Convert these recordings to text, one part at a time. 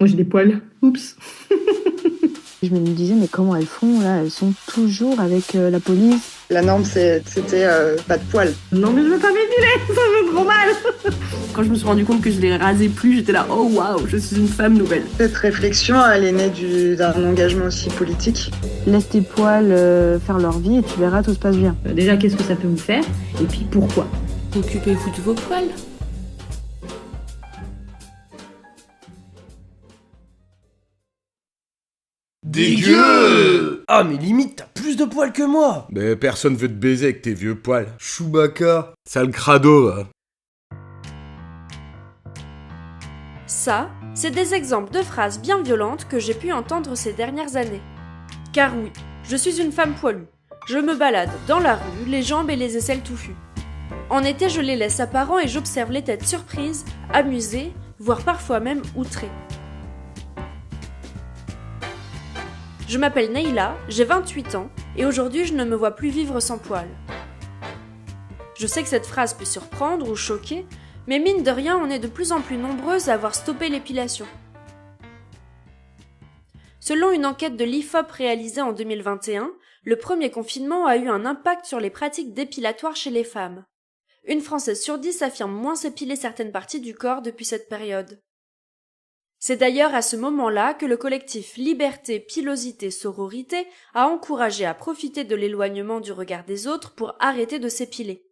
Moi, j'ai des poils. Oups. Je me disais, mais comment elles font là? Elles sont toujours avec la police. La norme, c'était pas de poils. Non, mais je veux pas m'épiler, ça fait trop mal. Quand je me suis rendu compte que je les rasais plus, j'étais là, oh waouh, je suis une femme nouvelle. Cette réflexion, elle est née d'un engagement aussi politique. Laisse tes poils faire leur vie et tu verras, tout se passe bien. Déjà, qu'est-ce que ça peut vous faire? Et puis, pourquoi? Occupez-vous de vos poils. Dégueu! Ah mais limite t'as plus de poils que moi. Mais personne veut te baiser avec tes vieux poils. Chewbacca, sale crado, va. Ça, c'est des exemples de phrases bien violentes que j'ai pu entendre ces dernières années. Car oui, je suis une femme poilue. Je me balade dans la rue, les jambes et les aisselles touffues. En été, je les laisse apparents et j'observe les têtes surprises, amusées, voire parfois même outrées. Je m'appelle Neila, j'ai 28 ans et aujourd'hui je ne me vois plus vivre sans poils. Je sais que cette phrase peut surprendre ou choquer, mais mine de rien, on est de plus en plus nombreuses à avoir stoppé l'épilation. Selon une enquête de l'IFOP réalisée en 2021, le premier confinement a eu un impact sur les pratiques dépilatoires chez les femmes. Une Française sur 10 affirme moins s'épiler certaines parties du corps depuis cette période. C'est d'ailleurs à ce moment-là que le collectif Liberté, Pilosité, Sororité a encouragé à profiter de l'éloignement du regard des autres pour arrêter de s'épiler.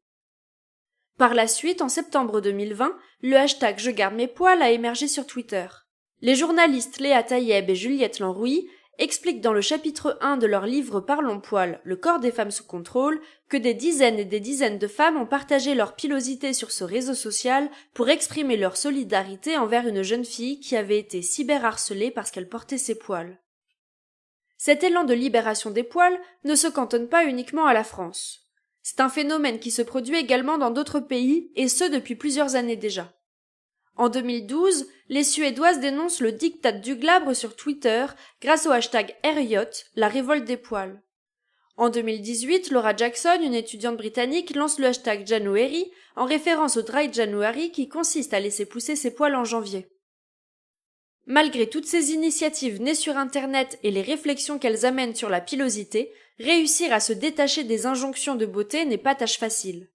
Par la suite, en septembre 2020, le hashtag Je garde mes poils a émergé sur Twitter. Les journalistes Léa Taïeb et Juliette Lanrouille expliquent dans le chapitre 1 de leur livre Parlons poil, le corps des femmes sous contrôle, que des dizaines et des dizaines de femmes ont partagé leur pilosité sur ce réseau social pour exprimer leur solidarité envers une jeune fille qui avait été cyberharcelée parce qu'elle portait ses poils. Cet élan de libération des poils ne se cantonne pas uniquement à la France. C'est un phénomène qui se produit également dans d'autres pays, et ce depuis plusieurs années déjà. En 2012, les Suédoises dénoncent le diktat du glabre sur Twitter grâce au hashtag #Herriot, la révolte des poils. En 2018, Laura Jackson, une étudiante britannique, lance le hashtag January en référence au Dry January qui consiste à laisser pousser ses poils en janvier. Malgré toutes ces initiatives nées sur Internet et les réflexions qu'elles amènent sur la pilosité, réussir à se détacher des injonctions de beauté n'est pas tâche facile.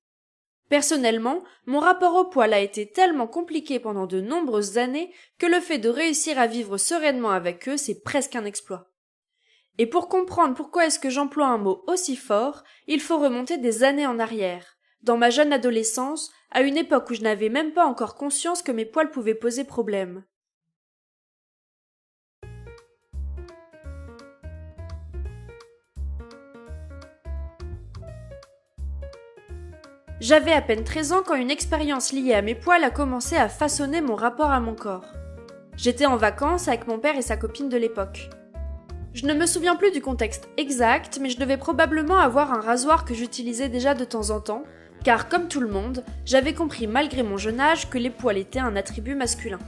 Personnellement, mon rapport au poil a été tellement compliqué pendant de nombreuses années que le fait de réussir à vivre sereinement avec eux, c'est presque un exploit. Et pour comprendre pourquoi est-ce que j'emploie un mot aussi fort, il faut remonter des années en arrière, dans ma jeune adolescence, à une époque où je n'avais même pas encore conscience que mes poils pouvaient poser problème. J'avais à peine 13 ans quand une expérience liée à mes poils a commencé à façonner mon rapport à mon corps. J'étais en vacances avec mon père et sa copine de l'époque. Je ne me souviens plus du contexte exact, mais je devais probablement avoir un rasoir que j'utilisais déjà de temps en temps, car comme tout le monde, j'avais compris malgré mon jeune âge que les poils étaient un attribut masculin.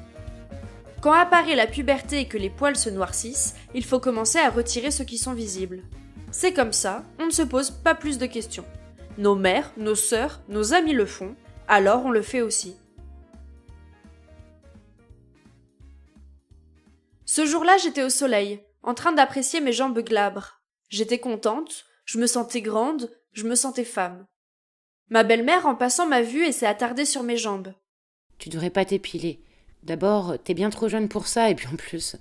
Quand apparaît la puberté et que les poils se noircissent, il faut commencer à retirer ceux qui sont visibles. C'est comme ça, on ne se pose pas plus de questions. Nos mères, nos sœurs, nos amis le font, alors on le fait aussi. Ce jour-là, j'étais au soleil, en train d'apprécier mes jambes glabres. J'étais contente, je me sentais grande, je me sentais femme. Ma belle-mère, en passant, m'a vue et s'est attardée sur mes jambes. Tu devrais pas t'épiler. D'abord, t'es bien trop jeune pour ça, et puis en plus,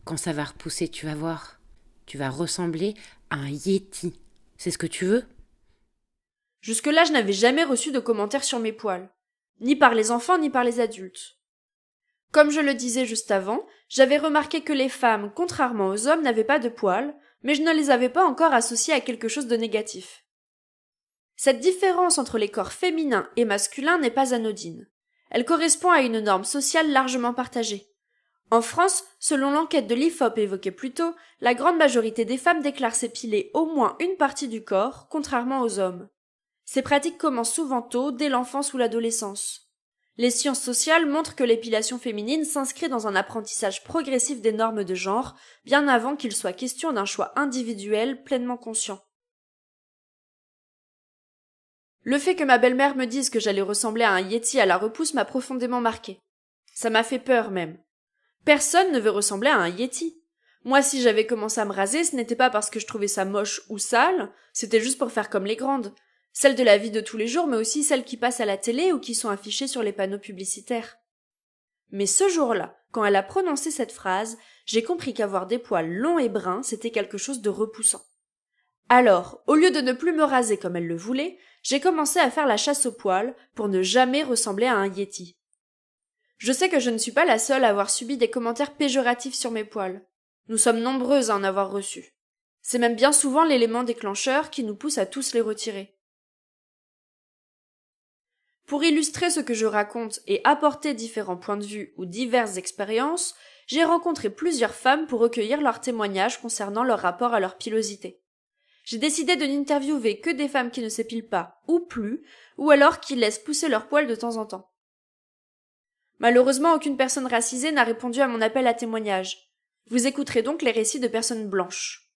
quand ça va repousser, tu vas voir. Tu vas ressembler à un yéti. C'est ce que tu veux ? Jusque-là, je n'avais jamais reçu de commentaires sur mes poils, ni par les enfants ni par les adultes. Comme je le disais juste avant, j'avais remarqué que les femmes, contrairement aux hommes, n'avaient pas de poils, mais je ne les avais pas encore associés à quelque chose de négatif. Cette différence entre les corps féminins et masculins n'est pas anodine. Elle correspond à une norme sociale largement partagée. En France, selon l'enquête de l'IFOP évoquée plus tôt, la grande majorité des femmes déclarent s'épiler au moins une partie du corps, contrairement aux hommes. Ces pratiques commencent souvent tôt, dès l'enfance ou l'adolescence. Les sciences sociales montrent que l'épilation féminine s'inscrit dans un apprentissage progressif des normes de genre, bien avant qu'il soit question d'un choix individuel pleinement conscient. Le fait que ma belle-mère me dise que j'allais ressembler à un yéti à la repousse m'a profondément marquée. Ça m'a fait peur même. Personne ne veut ressembler à un yéti. Moi, si j'avais commencé à me raser, ce n'était pas parce que je trouvais ça moche ou sale, c'était juste pour faire comme les grandes. Celles de la vie de tous les jours, mais aussi celles qui passent à la télé ou qui sont affichées sur les panneaux publicitaires. Mais ce jour-là, quand elle a prononcé cette phrase, j'ai compris qu'avoir des poils longs et bruns, c'était quelque chose de repoussant. Alors, au lieu de ne plus me raser comme elle le voulait, j'ai commencé à faire la chasse aux poils pour ne jamais ressembler à un yéti. Je sais que je ne suis pas la seule à avoir subi des commentaires péjoratifs sur mes poils. Nous sommes nombreuses à en avoir reçu. C'est même bien souvent l'élément déclencheur qui nous pousse à tous les retirer. Pour illustrer ce que je raconte et apporter différents points de vue ou diverses expériences, j'ai rencontré plusieurs femmes pour recueillir leurs témoignages concernant leur rapport à leur pilosité. J'ai décidé de n'interviewer que des femmes qui ne s'épilent pas ou plus, ou alors qui laissent pousser leurs poils de temps en temps. Malheureusement, aucune personne racisée n'a répondu à mon appel à témoignage. Vous écouterez donc les récits de personnes blanches.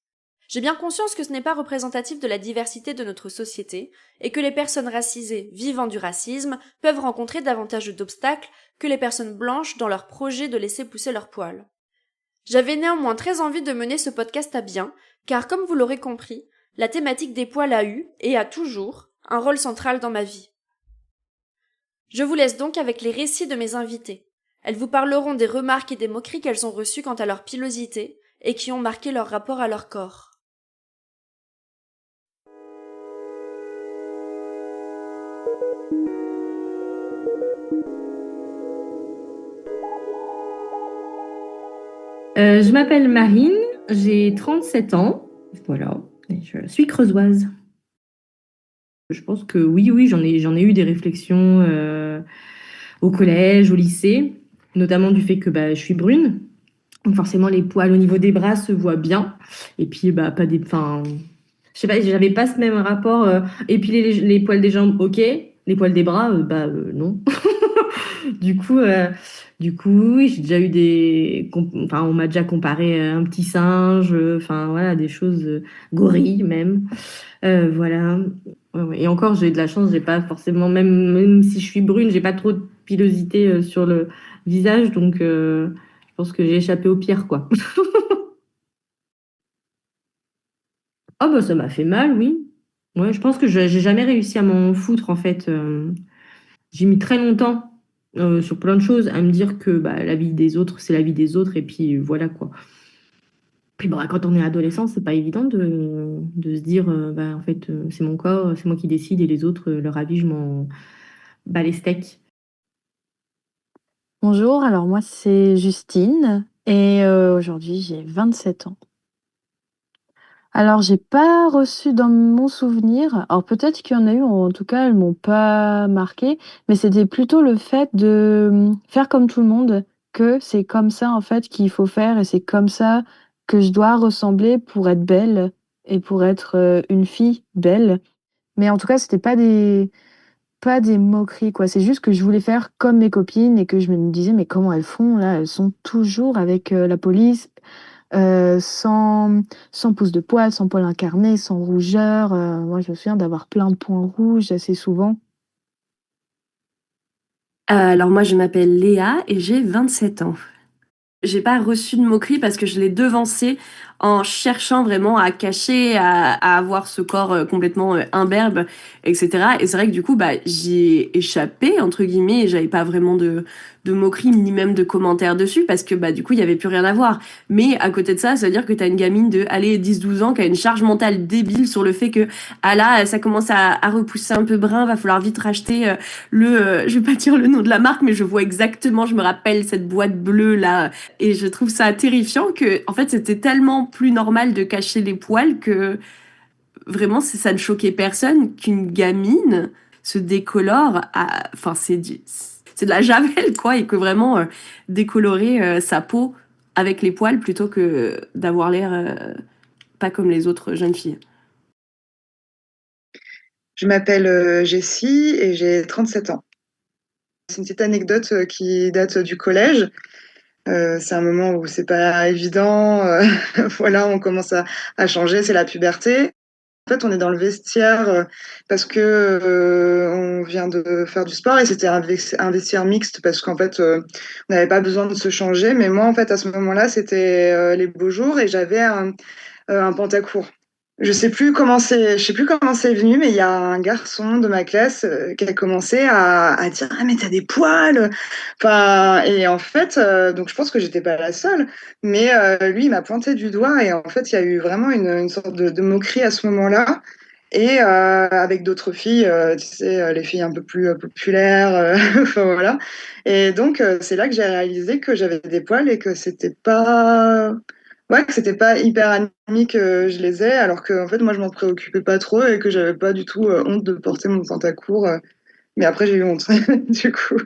J'ai bien conscience que ce n'est pas représentatif de la diversité de notre société et que les personnes racisées vivant du racisme peuvent rencontrer davantage d'obstacles que les personnes blanches dans leur projet de laisser pousser leurs poils. J'avais néanmoins très envie de mener ce podcast à bien, car comme vous l'aurez compris, la thématique des poils a eu, et a toujours, un rôle central dans ma vie. Je vous laisse donc avec les récits de mes invités. Elles vous parleront des remarques et des moqueries qu'elles ont reçues quant à leur pilosité et qui ont marqué leur rapport à leur corps. Je m'appelle Marine, j'ai 37 ans, voilà, et je suis creusoise. Je pense que oui, j'en ai eu des réflexions au collège, au lycée, notamment du fait que je suis brune. Donc forcément, les poils au niveau des bras se voient bien. Et puis, pas des... Enfin, je sais pas, j'avais pas ce même rapport. Épiler les poils des jambes, ok. Les poils des bras, non. Du coup, oui, j'ai déjà eu Enfin, on m'a déjà comparé à un petit singe, enfin, voilà, des choses gorilles même. Voilà. Ouais. Et encore, j'ai de la chance, j'ai pas forcément, même si je suis brune, j'ai pas trop de pilosité sur le visage, donc je pense que j'ai échappé au pire, quoi. Ah bah ça m'a fait mal, oui. Ouais, je pense que j'ai jamais réussi à m'en foutre, en fait. J'ai mis très longtemps sur plein de choses à me dire que la vie des autres, c'est la vie des autres, et puis voilà, quoi. Puis quand on est adolescent, c'est pas évident de se dire, en fait, c'est mon corps, c'est moi qui décide, et les autres, leur avis, je m'en bats les steaks. Bonjour, alors moi c'est Justine et aujourd'hui j'ai 27 ans. Alors j'ai pas reçu dans mon souvenir, alors peut-être qu'il y en a eu, en tout cas elles m'ont pas marqué, mais c'était plutôt le fait de faire comme tout le monde, que c'est comme ça en fait qu'il faut faire et c'est comme ça que je dois ressembler pour être belle et pour être une fille belle. Mais en tout cas c'était pas des moqueries, quoi. C'est juste que je voulais faire comme mes copines et que je me disais, mais comment elles font là? Elles sont toujours avec la police, sans pouce de poil, sans poil incarné, sans rougeur. Moi, je me souviens d'avoir plein de points rouges assez souvent. Alors moi, je m'appelle Léa et j'ai 27 ans. J'ai pas reçu de moquerie parce que je l'ai devancé en cherchant vraiment à cacher, à avoir ce corps complètement imberbe, etc. Et c'est vrai que du coup, j'y ai échappé, entre guillemets, et j'avais pas vraiment de moquerie ni même de commentaires dessus parce que du coup, il y avait plus rien à voir. Mais à côté de ça, ça veut dire que t'as une gamine de 10-12 ans qui a une charge mentale débile sur le fait que là, ça commence à repousser un peu brun, va falloir vite racheter je vais pas dire le nom de la marque, mais je vois exactement, je me rappelle cette boîte bleue là. Et je trouve ça terrifiant que, en fait, c'était tellement plus normal de cacher les poils que vraiment, ça ne choquait personne qu'une gamine se décolore enfin, c'est de la javel, quoi, et que vraiment décolorer sa peau avec les poils plutôt que d'avoir l'air pas comme les autres jeunes filles. Je m'appelle Jessie et j'ai 37 ans. C'est une petite anecdote qui date du collège. C'est un moment où c'est pas évident. Voilà, on commence à changer, c'est la puberté. fait, on est dans le vestiaire parce que on vient de faire du sport et c'était un vestiaire mixte parce qu'en fait, on n'avait pas besoin de se changer. Mais moi, en fait, à ce moment-là, c'était les beaux jours et j'avais un pantacourt. Je sais plus comment c'est venu, mais il y a un garçon de ma classe qui a commencé à dire ah mais t'as des poils. Enfin et en fait donc je pense que j'étais pas la seule, mais lui il m'a pointé du doigt et en fait il y a eu vraiment une sorte de moquerie à ce moment-là. Et avec d'autres filles, tu sais, les filles un peu plus populaires, enfin voilà. Et donc c'est là que j'ai réalisé que j'avais des poils et que c'était pas hyper admis que je les ai, alors que en fait moi je m'en préoccupais pas trop et que j'avais pas du tout honte de porter mon pantacourt. Mais après j'ai eu honte du coup.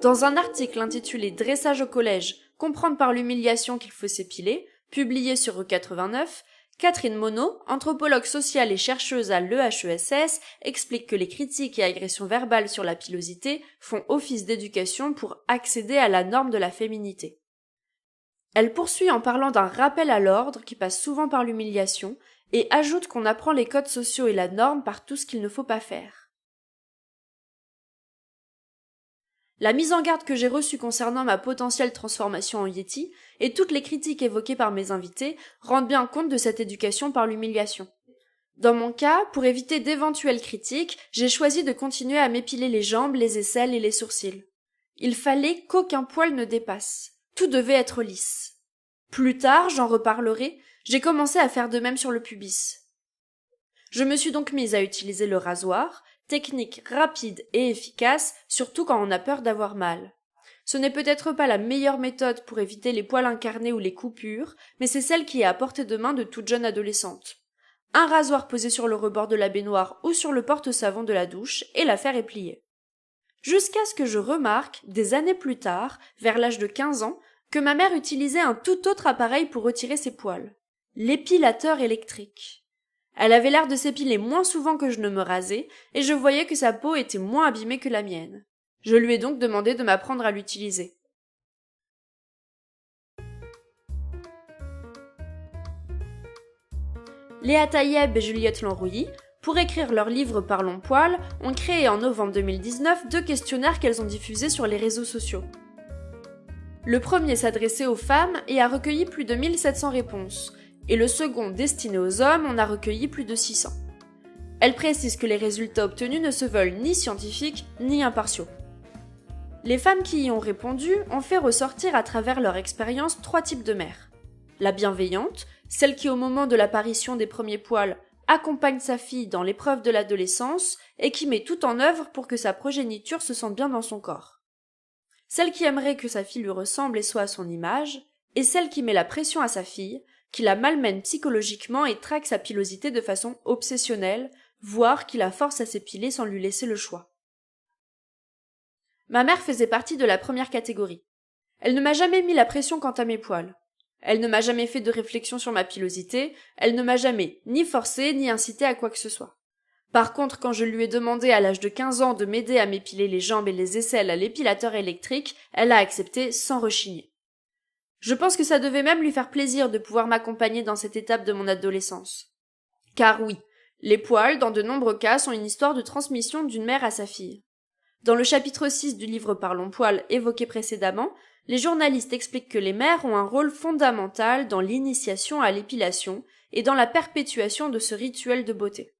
Dans un article intitulé Dressage au collège, comprendre par l'humiliation qu'il faut s'épiler, publié sur E89, Catherine Monod, anthropologue sociale et chercheuse à l'EHESS, explique que les critiques et agressions verbales sur la pilosité font office d'éducation pour accéder à la norme de la féminité. Elle poursuit en parlant d'un rappel à l'ordre qui passe souvent par l'humiliation et ajoute qu'on apprend les codes sociaux et la norme par tout ce qu'il ne faut pas faire. La mise en garde que j'ai reçue concernant ma potentielle transformation en Yéti et toutes les critiques évoquées par mes invités rendent bien compte de cette éducation par l'humiliation. Dans mon cas, pour éviter d'éventuelles critiques, j'ai choisi de continuer à m'épiler les jambes, les aisselles et les sourcils. Il fallait qu'aucun poil ne dépasse. Tout devait être lisse. Plus tard, j'en reparlerai, j'ai commencé à faire de même sur le pubis. Je me suis donc mise à utiliser le rasoir, technique rapide et efficace, surtout quand on a peur d'avoir mal. Ce n'est peut-être pas la meilleure méthode pour éviter les poils incarnés ou les coupures, mais c'est celle qui est à portée de main de toute jeune adolescente. Un rasoir posé sur le rebord de la baignoire ou sur le porte-savon de la douche et l'affaire est pliée. Jusqu'à ce que je remarque, des années plus tard, vers l'âge de 15 ans, que ma mère utilisait un tout autre appareil pour retirer ses poils. L'épilateur électrique. Elle avait l'air de s'épiler moins souvent que je ne me rasais, et je voyais que sa peau était moins abîmée que la mienne. Je lui ai donc demandé de m'apprendre à l'utiliser. Léa Taïeb et Juliette Lanrouilly, pour écrire leur livre Parlons Poil, ont créé en novembre 2019 deux questionnaires qu'elles ont diffusés sur les réseaux sociaux. Le premier s'adressait aux femmes et a recueilli plus de 1700 réponses, et le second, destiné aux hommes, en a recueilli plus de 600. Elle précise que les résultats obtenus ne se veulent ni scientifiques ni impartiaux. Les femmes qui y ont répondu ont fait ressortir à travers leur expérience 3 types de mères. La bienveillante, celle qui au moment de l'apparition des premiers poils accompagne sa fille dans l'épreuve de l'adolescence et qui met tout en œuvre pour que sa progéniture se sente bien dans son corps. Celle qui aimerait que sa fille lui ressemble et soit à son image, et celle qui met la pression à sa fille, qui la malmène psychologiquement et traque sa pilosité de façon obsessionnelle, voire qui la force à s'épiler sans lui laisser le choix. Ma mère faisait partie de la première catégorie. Elle ne m'a jamais mis la pression quant à mes poils. Elle ne m'a jamais fait de réflexion sur ma pilosité, elle ne m'a jamais ni forcé ni incité à quoi que ce soit. Par contre, quand je lui ai demandé à l'âge de 15 ans de m'aider à m'épiler les jambes et les aisselles à l'épilateur électrique, elle a accepté sans rechigner. Je pense que ça devait même lui faire plaisir de pouvoir m'accompagner dans cette étape de mon adolescence. Car oui, les poils, dans de nombreux cas, sont une histoire de transmission d'une mère à sa fille. Dans le chapitre 6 du livre Parlons Poil évoqué précédemment, les journalistes expliquent que les mères ont un rôle fondamental dans l'initiation à l'épilation et dans la perpétuation de ce rituel de beauté.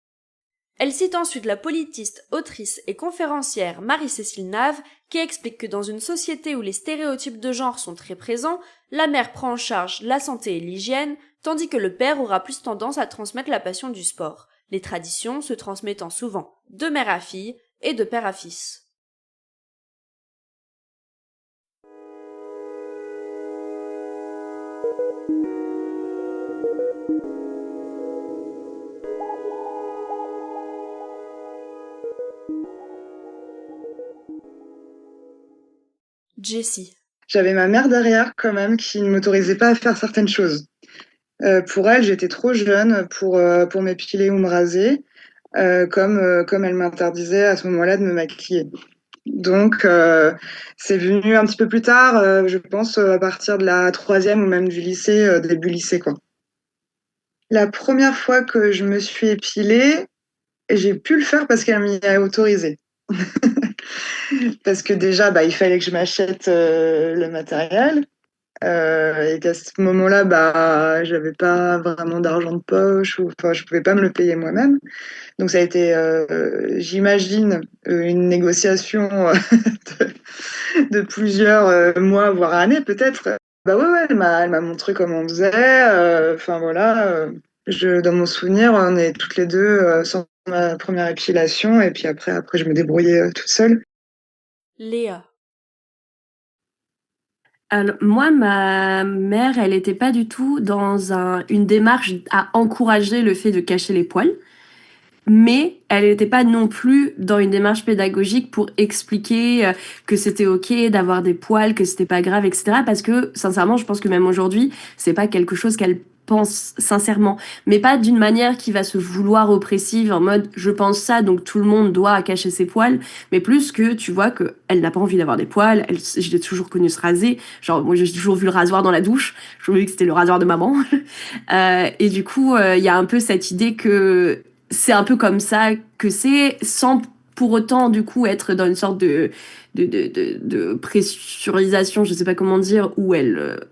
Elle cite ensuite la politiste, autrice et conférencière Marie-Cécile Nave qui explique que dans une société où les stéréotypes de genre sont très présents, la mère prend en charge la santé et l'hygiène, tandis que le père aura plus tendance à transmettre la passion du sport, les traditions se transmettant souvent de mère à fille et de père à fils. Jessie. J'avais ma mère derrière quand même qui ne m'autorisait pas à faire certaines choses. Pour elle, j'étais trop jeune pour m'épiler ou me raser. comme elle m'interdisait à ce moment-là de me maquiller. Donc, c'est venu un petit peu plus tard, je pense à partir de la 3e ou même du lycée, début lycée, quoi. La première fois que je me suis épilée, j'ai pu le faire parce qu'elle m'y a autorisé. Parce que déjà, il fallait que je m'achète le matériel. Et qu'à ce moment-là, j'avais pas vraiment d'argent de poche, enfin, je pouvais pas me le payer moi-même. Donc ça a été, j'imagine, une négociation de plusieurs mois, voire années peut-être. Ouais, elle m'a montré comment on faisait. Enfin voilà, dans mon souvenir, on est toutes les deux sans ma première épilation, et puis après, je me débrouillais toute seule. Léa. Alors, moi, ma mère, elle était pas du tout dans une démarche à encourager le fait de cacher les poils, mais elle n'était pas non plus dans une démarche pédagogique pour expliquer que c'était ok d'avoir des poils, que c'était pas grave, etc. Parce que, sincèrement, je pense que même aujourd'hui, c'est pas quelque chose qu'elle pense sincèrement, mais pas d'une manière qui va se vouloir oppressive, en mode je pense ça, donc tout le monde doit cacher ses poils, mais plus que tu vois que elle n'a pas envie d'avoir des poils. Je l'ai toujours connue se raser, genre moi j'ai toujours vu le rasoir dans la douche, je me dis que c'était le rasoir de maman. Et du coup il y a un peu cette idée que c'est un peu comme ça que c'est, sans pour autant du coup être dans une sorte de pressurisation, je sais pas comment dire, où elle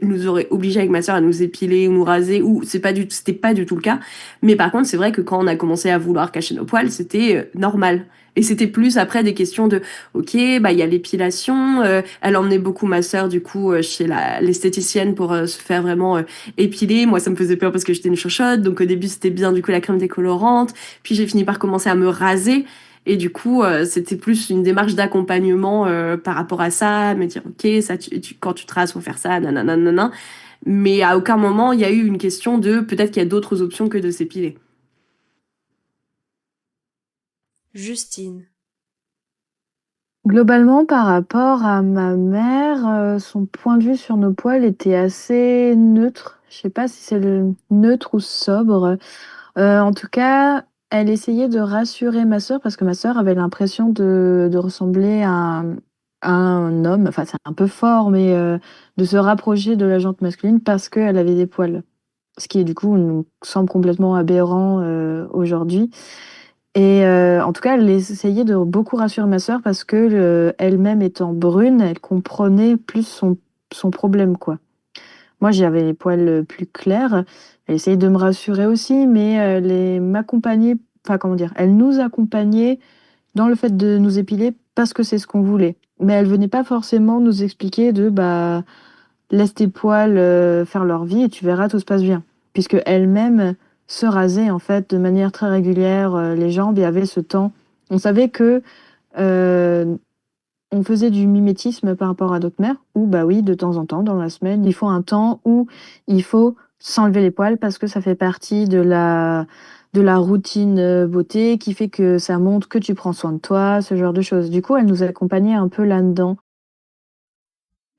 nous aurait obligé avec ma sœur à nous épiler ou nous raser, ou c'était pas du tout le cas. Mais par contre, c'est vrai que quand on a commencé à vouloir cacher nos poils, c'était normal. Et c'était plus après des questions de, ok, il y a l'épilation. Elle emmenait beaucoup ma sœur du coup chez l'esthéticienne pour se faire vraiment épiler. Moi, ça me faisait peur parce que j'étais une chochotte. Donc au début, c'était bien du coup la crème décolorante. Puis j'ai fini par commencer à me raser. Et du coup, c'était plus une démarche d'accompagnement par rapport à ça, me dire, ok, ça, quand tu te rases, faut faire ça, nanana. Mais à aucun moment, il y a eu une question de peut-être qu'il y a d'autres options que de s'épiler. Justine. Globalement, par rapport à ma mère, son point de vue sur nos poils était assez neutre. Je sais pas si c'est le neutre ou sobre. En tout cas, elle essayait de rassurer ma sœur parce que ma sœur avait l'impression de ressembler à un homme. Enfin, c'est un peu fort, mais de se rapprocher de la jante masculine parce qu'elle avait des poils. Ce qui, du coup, nous semble complètement aberrant aujourd'hui. Et en tout cas, elle essayait de beaucoup rassurer ma sœur parce que elle-même étant brune, elle comprenait plus son problème, quoi. Moi, j'avais les poils plus clairs. Elle essayait de me rassurer aussi, mais m'accompagnait, enfin, comment dire, elle nous accompagnait dans le fait de nous épiler parce que c'est ce qu'on voulait. Mais elle venait pas forcément nous expliquer laisse tes poils faire leur vie et tu verras, tout se passe bien. Puisque elle-même se rasait en fait de manière très régulière les jambes et avait ce temps. On savait que euh, on faisait du mimétisme par rapport à d'autres mères où, bah oui, de temps en temps, dans la semaine, il faut un temps où il faut s'enlever les poils parce que ça fait partie de la routine beauté qui fait que ça montre que tu prends soin de toi, ce genre de choses. Du coup, elle nous accompagnait un peu là-dedans.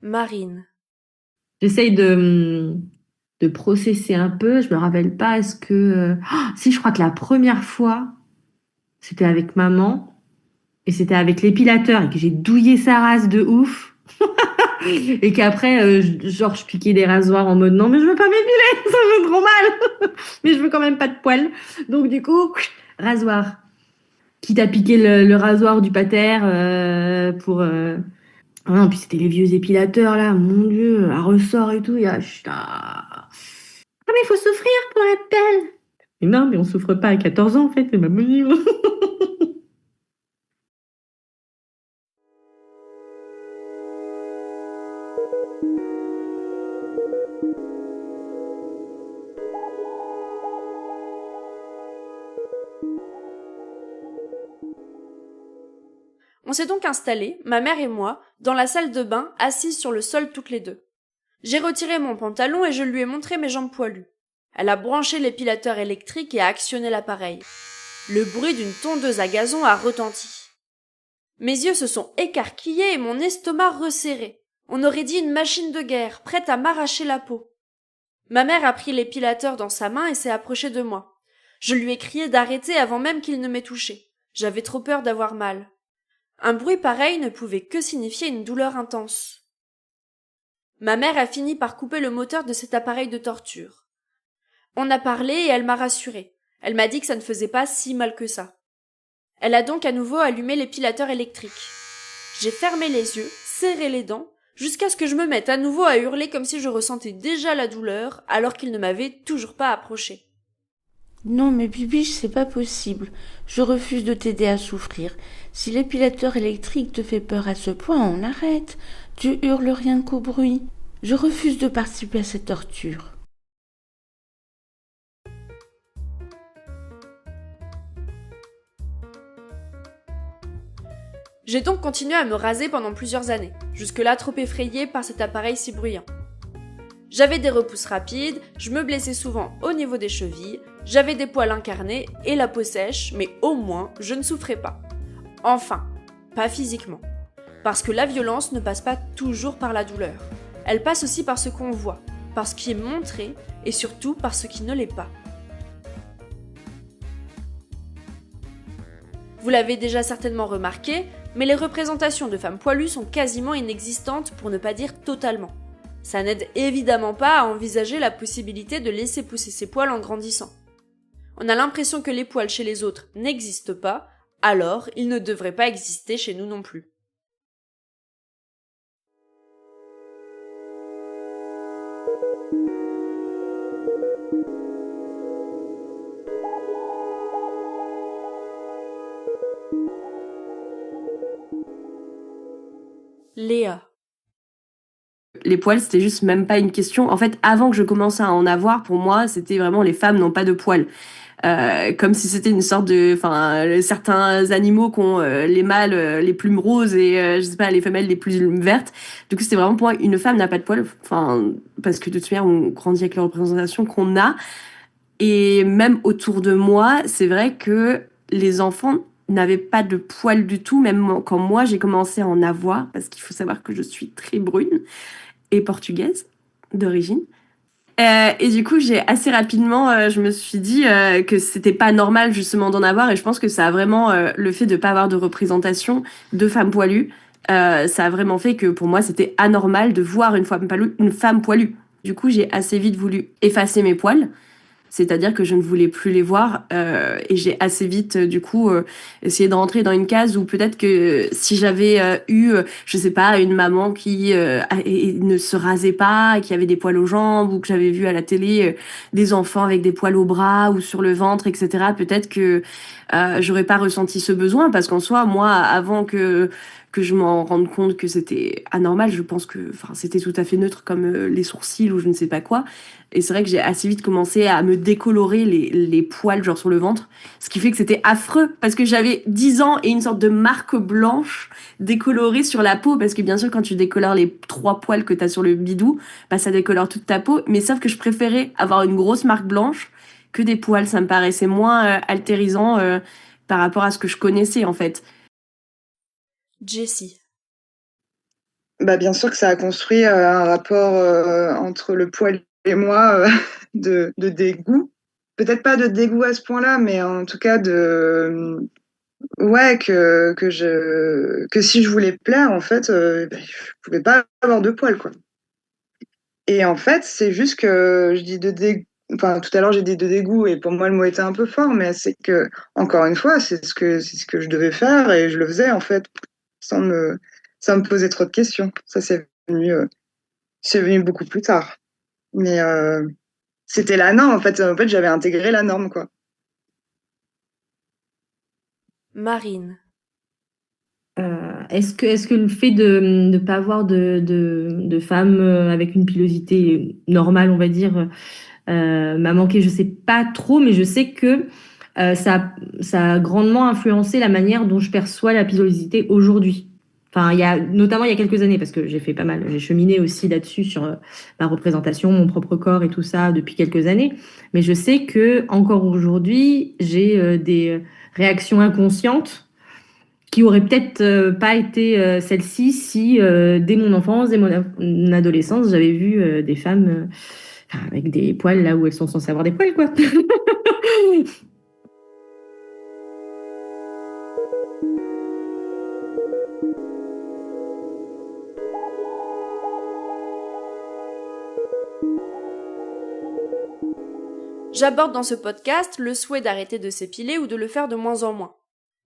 Marine. J'essaye de processer un peu. Je me rappelle pas, est-ce que... si, je crois que la première fois, c'était avec maman. Et c'était avec l'épilateur. Et que j'ai douillé sa race de ouf. Et qu'après, je piquais des rasoirs en mode non, mais je veux pas m'épiler, ça me fait trop mal. Mais je veux quand même pas de poils. Donc du coup, rasoir. Quitte à piquer le rasoir du pater pour... Ah non, puis c'était les vieux épilateurs là, mon Dieu, à ressort et tout. Ah, mais il faut souffrir pour être belle. Mais non, mais on souffre pas à 14 ans en fait, c'est pas possible. On s'est donc installés, ma mère et moi, dans la salle de bain, assises sur le sol toutes les deux. J'ai retiré mon pantalon et je lui ai montré mes jambes poilues. Elle a branché l'épilateur électrique et a actionné l'appareil. Le bruit d'une tondeuse à gazon a retenti. Mes yeux se sont écarquillés et mon estomac resserré. On aurait dit une machine de guerre, prête à m'arracher la peau. Ma mère a pris l'épilateur dans sa main et s'est approchée de moi. Je lui ai crié d'arrêter avant même qu'il ne m'ait touchée. J'avais trop peur d'avoir mal. Un bruit pareil ne pouvait que signifier une douleur intense. Ma mère a fini par couper le moteur de cet appareil de torture. On a parlé et elle m'a rassurée. Elle m'a dit que ça ne faisait pas si mal que ça. Elle a donc à nouveau allumé l'épilateur électrique. J'ai fermé les yeux, serré les dents, jusqu'à ce que je me mette à nouveau à hurler comme si je ressentais déjà la douleur, alors qu'il ne m'avait toujours pas approché. Non mais Bibiche, c'est pas possible. Je refuse de t'aider à souffrir. Si l'épilateur électrique te fait peur à ce point, on arrête. Tu hurles rien qu'au bruit. Je refuse de participer à cette torture. J'ai donc continué à me raser pendant plusieurs années, jusque-là trop effrayée par cet appareil si bruyant. J'avais des repousses rapides, je me blessais souvent au niveau des chevilles, j'avais des poils incarnés et la peau sèche, mais au moins je ne souffrais pas. Enfin, pas physiquement. Parce que la violence ne passe pas toujours par la douleur. Elle passe aussi par ce qu'on voit, par ce qui est montré et surtout par ce qui ne l'est pas. Vous l'avez déjà certainement remarqué, mais les représentations de femmes poilues sont quasiment inexistantes pour ne pas dire totalement. Ça n'aide évidemment pas à envisager la possibilité de laisser pousser ses poils en grandissant. On a l'impression que les poils chez les autres n'existent pas, alors ils ne devraient pas exister chez nous non plus. Léa. Les poils, c'était juste même pas une question. En fait, avant que je commence à en avoir, pour moi, c'était vraiment les femmes n'ont pas de poils. Comme si c'était une sorte de... Enfin, certains animaux qui ont les mâles, les plumes roses et, je sais pas, les femelles les plus vertes. Du coup, c'était vraiment pour moi, une femme n'a pas de poils. Enfin, parce que de toute manière, on grandit avec la représentation qu'on a. Et même autour de moi, c'est vrai que les enfants n'avaient pas de poils du tout, même quand moi, j'ai commencé à en avoir, parce qu'il faut savoir que je suis très brune et portugaise d'origine. Et du coup, j'ai assez rapidement, je me suis dit que c'était pas normal justement d'en avoir, et je pense que ça a vraiment le fait de pas avoir de représentation de femmes poilues, ça a vraiment fait que pour moi c'était anormal de voir une femme poilue. Du coup, j'ai assez vite voulu effacer mes poils. C'est-à-dire que je ne voulais plus les voir et j'ai assez vite, du coup, essayé de rentrer dans une case où peut-être que si j'avais eu, je sais pas, une maman qui ne se rasait pas, qui avait des poils aux jambes, ou que j'avais vu à la télé des enfants avec des poils aux bras ou sur le ventre, etc., peut-être que j'aurais pas ressenti ce besoin, parce qu'en soi, moi, avant que je m'en rende compte que c'était anormal, je pense que c'était tout à fait neutre comme les sourcils ou je ne sais pas quoi. Et c'est vrai que j'ai assez vite commencé à me décolorer les poils genre sur le ventre, ce qui fait que c'était affreux parce que j'avais 10 ans et une sorte de marque blanche décolorée sur la peau, parce que bien sûr quand tu décolores les 3 poils que t'as sur le bidou, bah ça décolore toute ta peau, mais sauf que je préférais avoir une grosse marque blanche que des poils, ça me paraissait moins altérisant par rapport à ce que je connaissais en fait. Jessie. Bah, bien sûr que ça a construit un rapport entre le poil et moi de dégoût. Peut-être pas de dégoût à ce point-là, mais en tout cas ouais, que si je voulais plaire, en fait, je pouvais pas avoir de poils, quoi. Et en fait, c'est juste que je dis de dégoût. Enfin, tout à l'heure, j'ai dit de dégoût, et pour moi, le mot était un peu fort, mais c'est que, encore une fois, c'est ce que je devais faire, et je le faisais, en fait, sans me poser trop de questions. Ça, c'est venu beaucoup plus tard. Mais c'était la norme, en fait. En fait, j'avais intégré la norme, quoi. Marine. Est-ce que le fait de ne pas avoir de femmes avec une pilosité normale, on va dire, m'a manqué? Je sais pas trop, mais je sais que ça a grandement influencé la manière dont je perçois la pilosité aujourd'hui. Enfin, notamment il y a quelques années, parce que j'ai cheminé aussi là-dessus sur ma représentation, mon propre corps et tout ça depuis quelques années. Mais je sais que encore aujourd'hui, j'ai des réactions inconscientes qui auraient peut-être pas été celles-ci si dès mon enfance, dès mon adolescence, j'avais vu des femmes avec des poils là où elles sont censées avoir des poils, quoi. J'aborde dans ce podcast le souhait d'arrêter de s'épiler ou de le faire de moins en moins.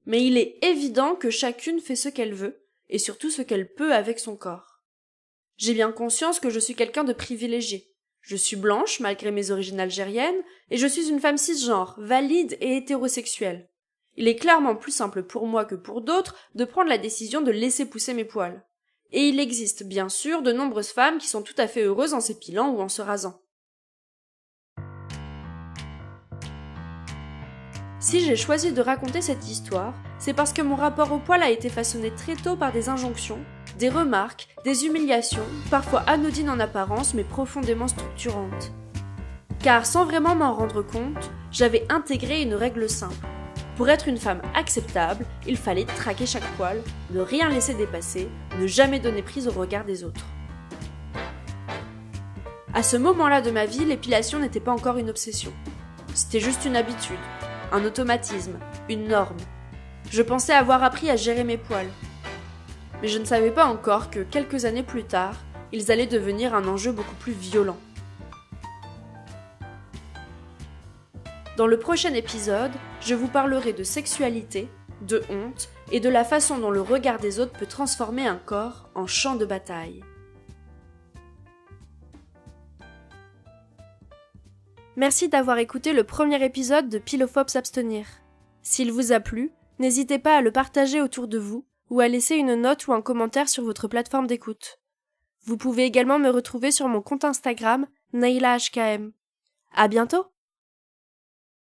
Mais il est évident que chacune fait ce qu'elle veut, et surtout ce qu'elle peut avec son corps. J'ai bien conscience que je suis quelqu'un de privilégié. Je suis blanche, malgré mes origines algériennes, et je suis une femme cisgenre, valide et hétérosexuelle. Il est clairement plus simple pour moi que pour d'autres de prendre la décision de laisser pousser mes poils. Et il existe bien sûr de nombreuses femmes qui sont tout à fait heureuses en s'épilant ou en se rasant. Si j'ai choisi de raconter cette histoire, c'est parce que mon rapport au poil a été façonné très tôt par des injonctions, des remarques, des humiliations, parfois anodines en apparence mais profondément structurantes. Car sans vraiment m'en rendre compte, j'avais intégré une règle simple. Pour être une femme acceptable, il fallait traquer chaque poil, ne rien laisser dépasser, ne jamais donner prise au regard des autres. À ce moment-là de ma vie, l'épilation n'était pas encore une obsession. C'était juste une habitude, un automatisme, une norme. Je pensais avoir appris à gérer mes poils. Mais je ne savais pas encore que, quelques années plus tard, ils allaient devenir un enjeu beaucoup plus violent. Dans le prochain épisode, je vous parlerai de sexualité, de honte et de la façon dont le regard des autres peut transformer un corps en champ de bataille. Merci d'avoir écouté le premier épisode de Pilophobe s'abstenir. S'il vous a plu, n'hésitez pas à le partager autour de vous ou à laisser une note ou un commentaire sur votre plateforme d'écoute. Vous pouvez également me retrouver sur mon compte Instagram, NailaHKM. À bientôt!